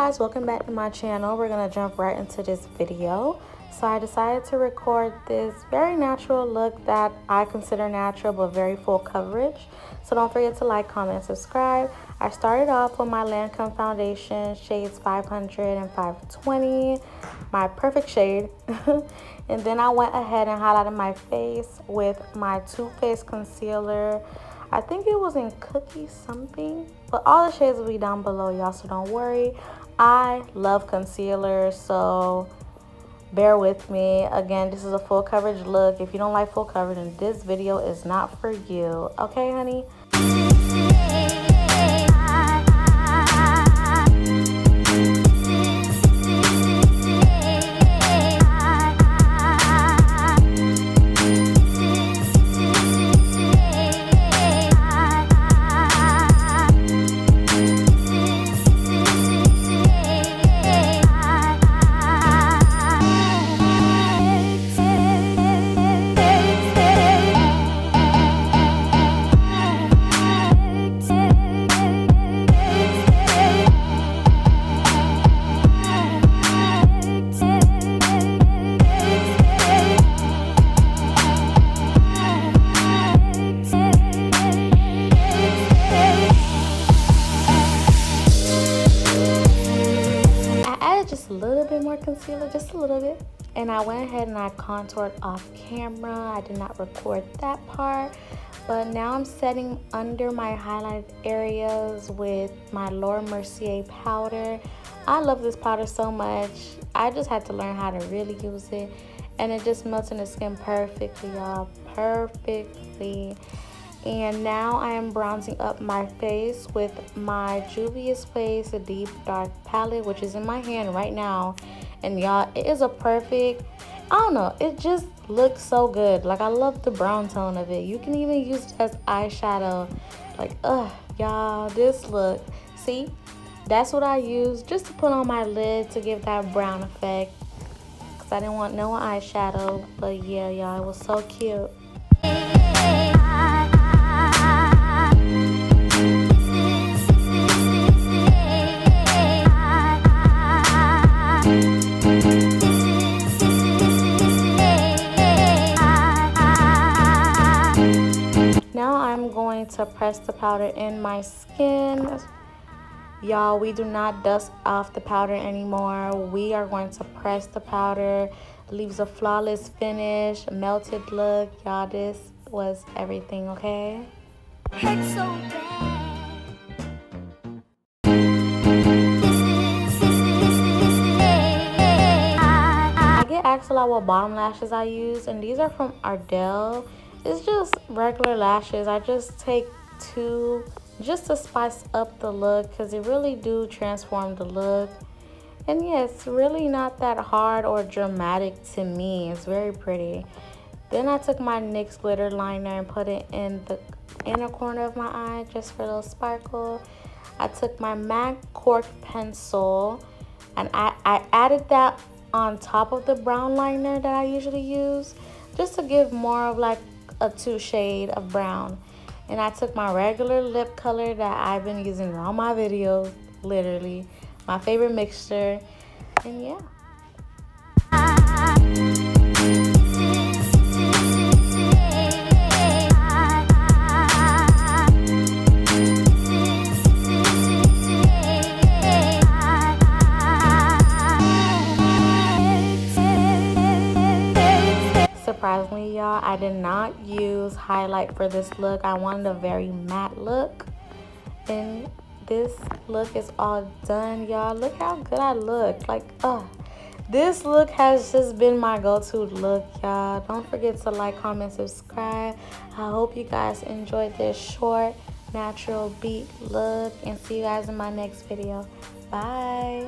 guys, welcome back to my channel. We're gonna jump right into this video. So I decided to record this very natural look that I consider natural but very full coverage. So don't forget to like, comment, and subscribe. I started off with my Lancome foundation, shades 500 and 520, my perfect shade. And then I went ahead and highlighted my face with my Toofaced concealer. I think it was in Cookie something, but all the shades will be down below, y'all, so don't worry. I love concealer, so bear with me. Again, this is a full coverage look. If you don't like full coverage, then this video is not for you. Okay, honey? Just a little bit more concealer, just a little bit, and I went ahead and I contoured off camera. I did not record that part, but now I'm setting under my highlighted areas with my Mercier powder. I love this powder so much. I just had to learn how to really use it, and it just melts in the skin perfectly, y'all, perfectly. And now I am bronzing up my face with my Juvias Face Deep Dark palette, which is in my hand right now. And y'all, it is a perfect, I don't know, it just looks so good. Like, I love the brown tone of it. You can even use it as eyeshadow. Like, y'all, this look. See, that's what I used just to put on my lid to give that brown effect. Because I didn't want no eyeshadow. But yeah, y'all, it was so cute. Now I'm going to press the powder in my skin. Y'all, we do not dust off the powder anymore. We are going to press the powder. It leaves a flawless finish, melted look. Y'all, this was everything, okay? It's so bad. I get asked a lot what bottom lashes I use, and these are from Ardell. It's just regular lashes. I just take two just to spice up the look, because it really do transform the look. And yeah, it's really not that hard or dramatic to me. It's very pretty. Then I took my NYX glitter liner and put it in the inner corner of my eye just for a little sparkle. I took my MAC cork pencil and I added that on top of the brown liner that I usually use, just to give more of like a 2 shade of brown. And I took my regular lip color that I've been using in all my videos, literally my favorite mixture, and yeah. Surprisingly, y'all, I did not use highlight for this look. I wanted a very matte look, and this look is all done, y'all. Look how good I look. Like, this look has just been my go-to look, y'all. Don't forget to like, comment, subscribe. I hope you guys enjoyed this short natural beat look, and see you guys in my next video. Bye.